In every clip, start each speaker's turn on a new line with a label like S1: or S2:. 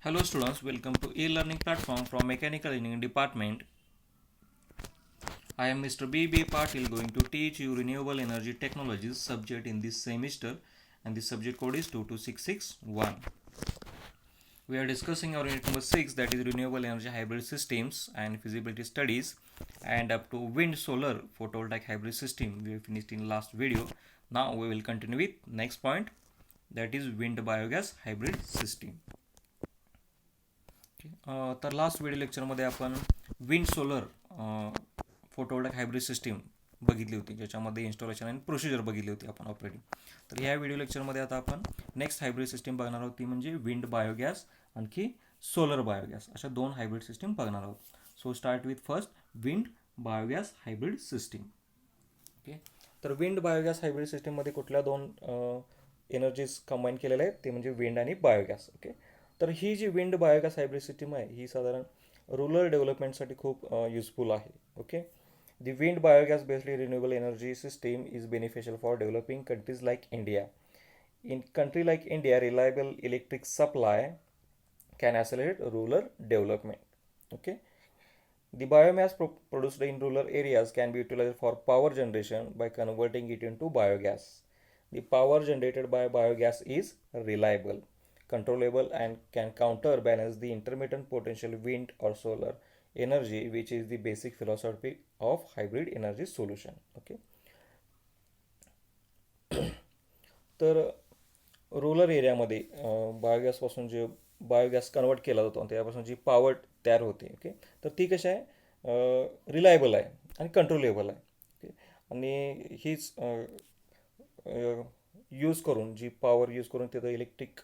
S1: Hello students, welcome to e-learning platform from Mechanical Engineering Department. I am Mr. B.B. Patil going to teach you renewable energy technologies subject in this semester, and the subject code is 22661. We are discussing our unit number 6, that is renewable energy hybrid systems and feasibility studies, and up to wind solar photovoltaic hybrid system we have finished in last video. Now we will continue with next point, that is wind biogas hybrid system. तर last video लेक्चरमध्ये आपण wind solar photovoltaic hybrid system बघितली होती, ज्याच्यामध्ये installation आणि procedure बघितली होती आपण ऑपरेटिंग. तर ह्या व्हिडिओ लेक्चरमध्ये आता आपण नेक्स्ट हायब्रिड सिस्टीम बघणार आहोत, ती म्हणजे विंड बायोगॅस आणखी सोलर बायोगॅस, अशा दोन हायब्रिड सिस्टीम बघणार आहोत. So start with first wind biogas hybrid system. Okay, तर विंड बायोगॅस हायब्रिड सिस्टीममध्ये कुठल्या दोन एनर्जीज कंबाईन केलेल्या आहेत, ते म्हणजे विंड आणि बायोगॅस. ओके, तर ही जी विंड बायोगॅस हायब्रिड सिस्टीम आहे ही साधारण रुरल डेव्हलपमेंटसाठी खूप युजफुल आहे. Okay, the wind biogas based renewable energy system is beneficial for developing countries like India. In country like India, reliable electric supply can accelerate rural development. Okay, the biomass produced in rural areas can be utilized for power generation by converting it into biogas. The power generated by biogas is reliable, controllable, and can counterbalance the intermittent potential wind or solar energy, which is the basic philosophy of hybrid energy solution. Okay, तर rural एरियामध्ये बायोगॅसपासून जे biogas convert केला जातो आणि त्यापासून जी power तयार होते. Okay, तर ती कशी आहे, रिलायबल आहे आणि कंट्रोलेबल आहे. ओके, आणि हीच यूज करून जी पॉवर यूज करून तिथं इलेक्ट्रिक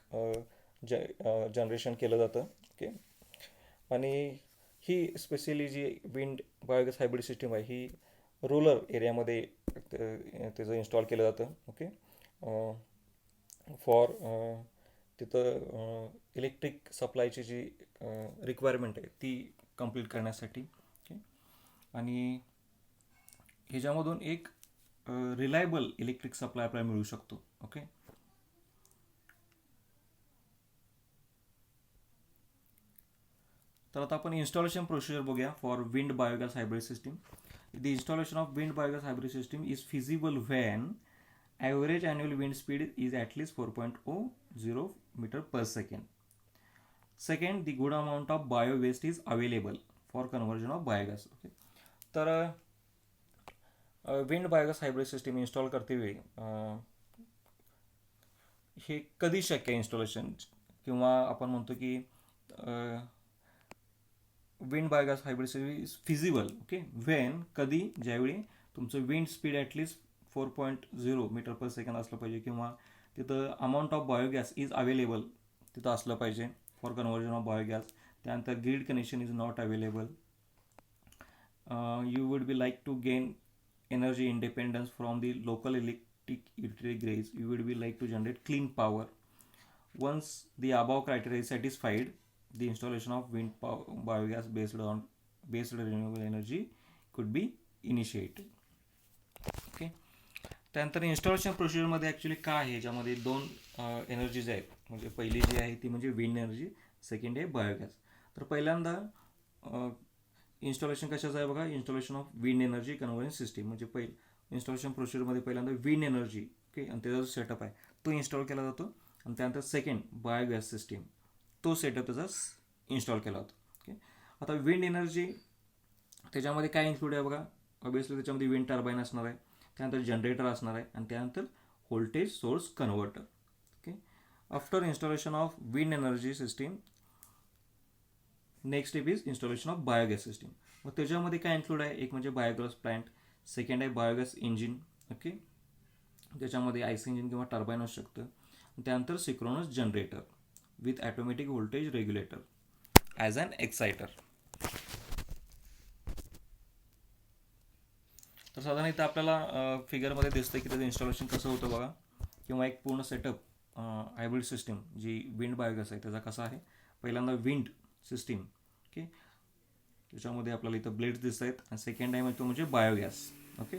S1: जनरेशन केलं जातं. ओके, आणि ही स्पेशली जी विंड बायोगॅस हायब्रिड सिस्टीम आहे ही रुरल एरियामध्ये त्याचं इन्स्टॉल केलं जातं. ओके, फॉर तिथं इलेक्ट्रिक सप्लायची जी रिक्वायरमेंट आहे ती कंप्लीट करण्यासाठी. ओके, आणि ह्याच्यामधून एक रिलायबल इलेक्ट्रिक सप्लाय आपल्याला मिळू शकतो. ओके, तर आता आपण इन्स्टॉलेशन प्रोसिजर बघूया for wind biogas hybrid system. The installation of wind biogas hybrid system is feasible when average annual wind speed is at least 4.00 meter per second. Second, the good amount of bio waste is available for conversion of biogas. Okay, तर wind biogas hybrid system install करते वेळी हे कधी शक्य आहे installation, किंवा आपण म्हणतो की wind biogas hybrid system is feasible. Okay, when कधी, ज्यावेळी तुमचं wind speed at least 4.0 metre per second असलं पाहिजे, किंवा तिथं amount of biogas is available तिथं असलं पाहिजे फॉर कन्वर्जन ऑफ बायोगॅस. त्यानंतर grid connection is not available. You would be like to gain energy independence from the local electric utility grids. You would be like to generate clean power. Once the above criteria is satisfied, the installation of wind biogas based renewable energy could be initiated. Okay, त्यानंतर installation प्रोसिजरमध्ये actually काय आहे, ज्यामध्ये दोन energies आहेत. म्हणजे पहिली जी आहे ती म्हणजे विंड एनर्जी, सेकंड आहे बायोगॅस. तर पहिल्यांदा इन्स्टॉलेशन कशाचं आहे बघा, installation of wind energy conversion system. म्हणजे इन्स्टॉलेशन प्रोसिजरमध्ये पहिल्यांदा विंड एनर्जी, ओके, आणि त्याचा जो सेटअप आहे तो इन्स्टॉल केला जातो. आणि त्यानंतर सेकंड बायोगॅस सिस्टीम, तो सेटअप त्याचा इन्स्टॉल केला जातो. ओके, आता विंड एनर्जी त्याच्यामध्ये काय इन्क्लूड आहे बघा, ऑब्वियसली त्याच्यामध्ये विंड टर्बाईन असणार आहे, त्यानंतर जनरेटर असणार आहे, आणि त्यानंतर voltage source converter. Okay, after installation of wind energy system, next step is installation of biogas system. मग त्याच्यामध्ये काय इन्क्लूड आहे, एक म्हणजे बायोगॅस प्लांट, सेकंड आहे बायोगॅस इंजिन. ओके, त्याच्यामध्ये आयसी इंजिन किंवा टर्बाईन असू शकतं. त्यानंतर synchronous generator with automatic voltage regulator as an exciter. तर साधारण इथं आपल्याला फिगरमध्ये दिसतं की त्याचं इन्स्टॉलेशन कसं होतं बघा, किंवा एक पूर्ण सेटअप हायब्रिड सिस्टीम जी विंड बायोगॅस आहे त्याचा कसा आहे. पहिल्यांदा विंड सिस्टीम, ओके, त्याच्यामध्ये आपल्याला इथं ब्लेड्स दिसत आहेत, आणि सेकंड आहे तो म्हणजे बायोगॅस. ओके,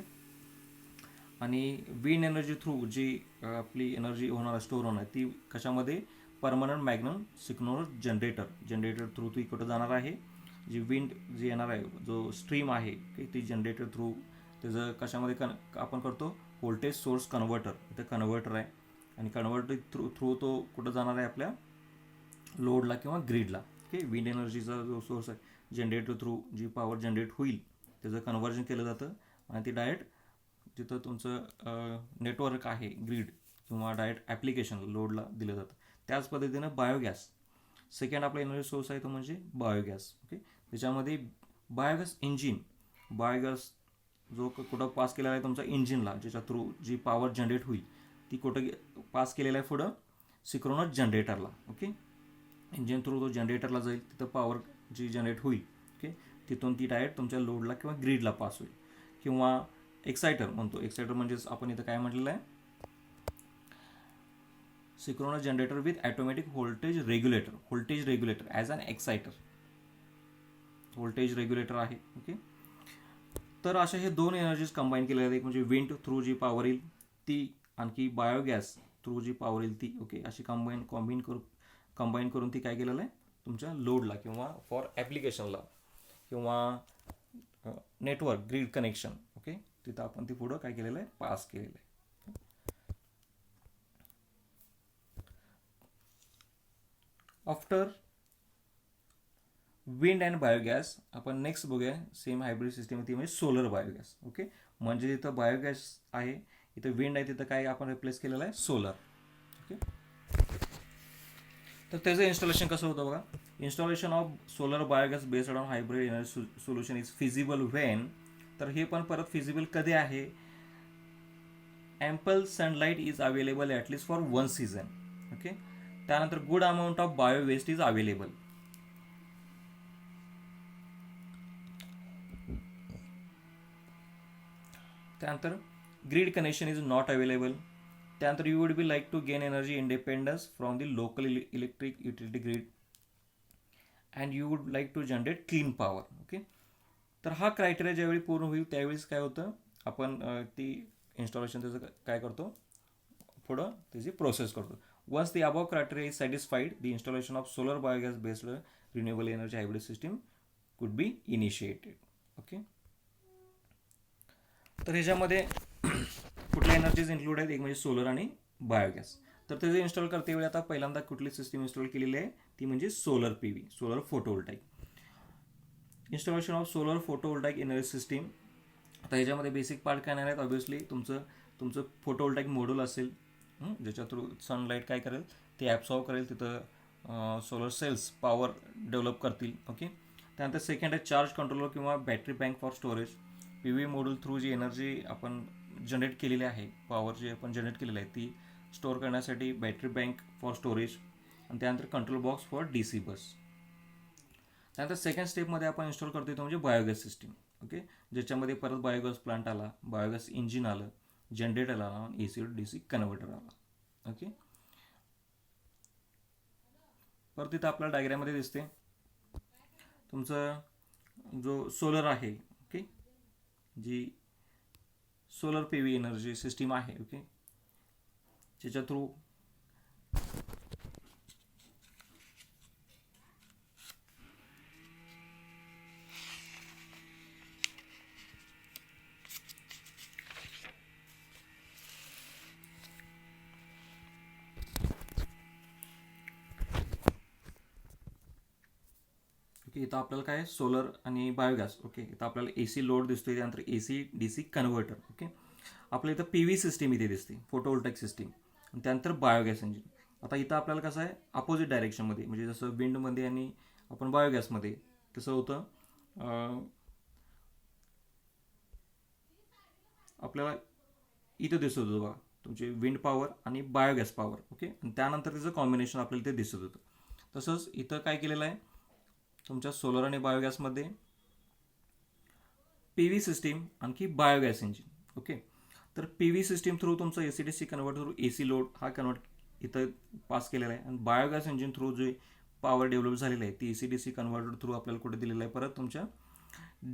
S1: आणि विंड एनर्जी थ्रू जी आपली एनर्जी होणार स्टोअर होणार ती कशामध्ये, परमनंट मॅग्नम सिक्नोरस जनरेटर थ्रू ती कुठं जाणार आहे, जी विंड जी येणार आहे, जो स्ट्रीम आहे की ती जनरेटर थ्रू त्याचं कशामध्ये आपण करतो, व्होल्टेज सोर्स कन्व्हर्टर, इथं कन्व्हर्टर आहे आणि कन्व्हर्टर थ्रू तो कुठं जाणार आहे, आपल्या लोडला किंवा ग्रीडला. ओके, विंड एनर्जीचा जो सोर्स आहे जनरेटर थ्रू जी पॉवर जनरेट होईल त्याचं कन्व्हर्जन केलं जातं आणि ती डायरेक्ट जिथं तुमचं नेटवर्क आहे ग्रीड किंवा डायरेक्ट ॲप्लिकेशन लोडला दिलं जातं. त्याच पद्धतीनं बायोगॅस सेकंड आपला एनर्जी सोर्स आहे तो म्हणजे बायोगॅस. ओके, त्याच्यामध्ये बायोगॅस इंजिन, बायोगॅस जो कुठं पास केलेला आहे तुमचा इंजिनला, ज्याच्या थ्रू जी पॉवर जनरेट होईल ती कुठं पास केलेला आहे पुढं सिक्रोनस जनरेटरला. ओके, इंजिन थ्रू तो जनरेटरला जाईल, तिथं पॉवर जी जनरेट होईल ओके तिथून ती डायरेक्ट तुमच्या लोडला किंवा ग्रीडला पास होईल. किंवा एक्सायटर म्हणतो, एक्सायटर म्हणजेच आपण इथं काय म्हटलेलं आहे, synchronous generator with automatic voltage regulator as an exciter, voltage regulator आहे. ओके, तर अशा हे दोन एनर्जीज कंबाईन केलेल्या आहेत, एक म्हणजे विंड थ्रू जी पॉवर येईल ती, आणखी बायोगॅस थ्रू जी पॉवर येईल ती. ओके, अशी कंबाईन करून ती काय केलेलं आहे तुमच्या लोडला किंवा फॉर ॲप्लिकेशनला किंवा नेटवर्क ग्रीड कनेक्शन. ओके, तिथं आपण ती पुढं काय केलेलं आहे, पास केलेलं आहे. आफ्टर विंड अँड बायोगॅस आपण नेक्स्ट बघूया सेम हायब्रिड सिस्टीम ती म्हणजे सोलर बायोगॅस. ओके, म्हणजे इथं बायोगॅस आहे, इथं विंड आहे, तिथं काय आपण रिप्लेस केलेलं आहे, सोलर. ओके, तर त्याचं इन्स्टॉलेशन कसं होतं बघा. Installation of solar biogas based on hybrid energy solution is feasible when, तर हे पण परत फिजिबल कधी आहे, ample sunlight is available at least for 1 season. Okay, त्यानंतर good amount of bio waste is available. त्यानंतर grid connection is not available. त्यानंतर you would be like to gain energy independence from the local electric utility grid and you would like to generate clean power. Okay, तर हा criteria ज्यावेळी पूर्ण होईल त्यावेळेस काय होतं, आपण ती इन्स्टॉलेशन त्याचं काय करतो, पुढं त्याची प्रोसेस करतो. Once the above criteria is satisfied the installation of solar biogas based renewable energy hybrid system could be initiated. Okay, तर ह्याच्यामध्ये कुठल्या एनर्जीज इन्क्लूड आहेत, एक म्हणजे सोलर आणि बायोगॅस. तर त्याचं इन्स्टॉल करते वेळी आता पहिल्यांदा कुठली सिस्टीम इन्स्टॉल केलेली आहे ती म्हणजे solar PV, solar photovoltaic. Installation of solar photovoltaic energy system. आता ह्याच्यामध्ये बेसिक पार्ट काय नाही आहेत, ऑब्व्हियसली तुमचं फोटोवोल्टाईक मॉड्यूल असेल ज्याच्या थ्रू सनलाईट काय करेल ते ॲब्सॉर्ब करेल, तिथं सोलर सेल्स पॉवर डेव्हलप करतील. ओके, त्यानंतर सेकंड आहे चार्ज कंट्रोलर किंवा battery bank for storage. PV module through जी एनर्जी आपण जनरेट केलेली आहे, पॉवर जी आपण जनरेट केलेली आहे ती स्टोअर करण्यासाठी बॅटरी बँक फॉर स्टोरेज आणि त्यानंतर कंट्रोल बॉक्स फॉर DC बस. त्यानंतर सेकंड स्टेपमध्ये आपण इन्स्टॉल करतो तो म्हणजे बायोगॅस सिस्टीम. ओके, ज्याच्यामध्ये परत बायोगॅस प्लांट आला, बायोगॅस इंजिन आलं, जनरेटर आला, AC DC कन्व्हर्टर आला. ओके, परत तिथं आपल्याला डायग्राममध्ये दिसते तुमचं जो सोलर आहे. ओके, जी सोलर PV एनर्जी सिस्टीम आहे. ओके, ज्याच्या थ्रू इथं आपल्याला काय सोलर आणि बायोगॅस. ओके, इथं आपल्याला AC लोड दिसतोय, त्यानंतर AC DC कन्व्हर्टर. ओके, आपल्या इथं PV सिस्टीम इथे दिसते, फोटोवोल्टाईक सिस्टीम, आणि त्यानंतर बायोगॅस इंजिन. आता इथं आपल्याला कसं आहे अपोजिट डायरेक्शनमध्ये, म्हणजे जसं विंडमध्ये आणि आपण बायोगॅसमध्ये कसं होतं, आपल्याला इथं दिसत होतं बघा तुमची विंड पॉवर आणि बायोगॅस पॉवर. ओके, आणि त्यानंतर त्याचं कॉम्बिनेशन आपल्याला ते दिसत होतं. तसंच इथं काय केलेलं आहे तुमच्या सोलर आणि बायोगॅसमध्ये PV सिस्टीम आणखी बायोगॅस इंजिन. ओके, तर PV सिस्टीम थ्रू तुमचं AC DC converter through AC load हा कन्वर्ट इथं पास केलेला आहे, आणि बायोगॅस इंजिन थ्रू जे पॉवर डेव्हलप झालेलं आहे ती AC DC कन्वर्टर थ्रू आपल्याला कुठे दिलेलं आहे, परत तुमच्या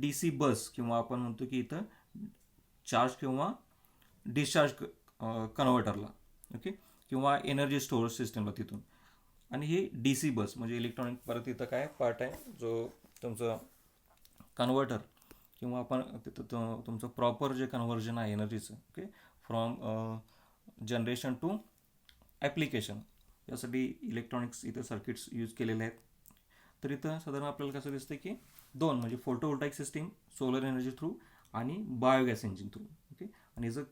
S1: DC बस किंवा आपण म्हणतो की इथं चार्ज किंवा डिस्चार्ज कन्व्हर्टरला. ओके, किंवा एनर्जी स्टोरेज सिस्टमला तिथून. आणि ही डी सी बस म्हणजे इलेक्ट्रॉनिक परत इथं काय पार्ट आहे जो तुमचं कन्व्हर्टर किंवा आपण तिथं तुमचं प्रॉपर जे कन्व्हर्जन आहे एनर्जीचं okay from generation to application यासाठी इलेक्ट्रॉनिक्स इथं सर्किट्स यूज केलेले आहेत. तर इथं साधारण आपल्याला कसं दिसतं की दोन म्हणजे फोटोवोल्टाईक सिस्टीम सोलर एनर्जी थ्रू आणि बायोगॅस इंजिन थ्रू ओके आणि याचं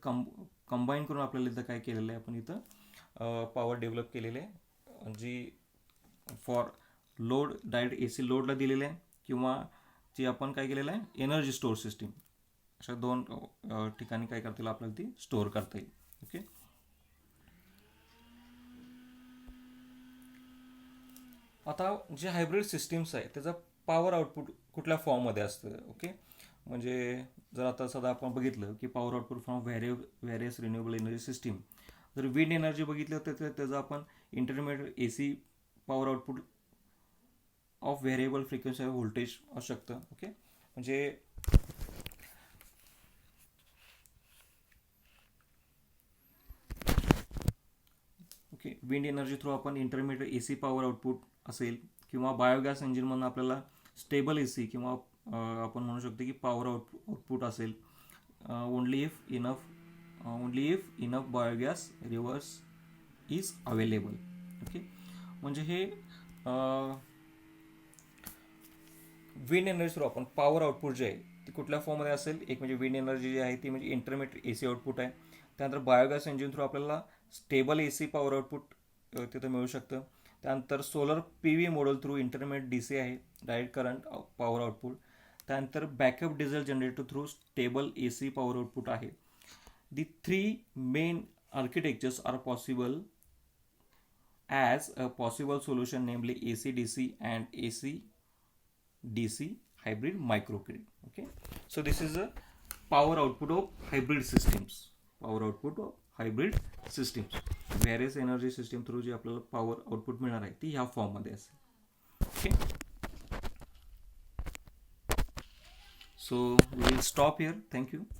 S1: कंबाईन करून आपल्याला इथं काय केलेलं आहे आपण इथं पॉवर डेव्हलप केलेले आहे जी फॉर लोड डायरेक्ट AC लोडला दिलेलं आहे किंवा जी आपण काय केलेलं आहे एनर्जी स्टोअर सिस्टीम अशा दोन ठिकाणी काय करता येईल आपल्याला ती स्टोअर करता येईल ओके. आता जे हायब्रिड सिस्टीम्स आहे त्याचं पॉवर आउटपुट कुठल्या फॉर्ममध्ये असतं ओके म्हणजे जर आता सध्या आपण बघितलं की power output from various renewable energy system जर विंड एनर्जी बघितलं तर त्याचं आपण intermediate AC power output of variable frequency voltage असू शकतं ओके म्हणजे ओके विंड एनर्जी थ्रू आपण इंटरमिडिएट AC पॉवर आउटपुट असेल किंवा बायोगॅस इंजिनमधून आपल्याला स्टेबल AC किंवा आपण म्हणू शकतो की पॉवर आउटपुट असेल only if enough biogas reverse is available okay म्हणजे हे विंड एनर्जी थ्रू आपण पॉवर आउटपुट जे आहे ती कुठल्या फॉर्ममध्ये असेल एक म्हणजे विंड एनर्जी जी आहे ती म्हणजे इंटरमिडिएट AC आउटपुट आहे. त्यानंतर बायोगॅस इंजिन थ्रू आपल्याला स्टेबल AC पॉवर आउटपुट तिथं मिळू शकतं. त्यानंतर solar PV model through intermediate DC आहे डायरेक्ट करंट पॉवर आउटपुट. त्यानंतर backup diesel generator through stable AC power output आहे. The 3 main architectures are possible as a possible solution namely AC DC and AC DC hybrid microgrid okay so this is a power output of hybrid systems various energy system through जी आपल्याला power output मिळणार आहे ती ह्या form मध्ये असेल okay. So we will stop here. Thank you.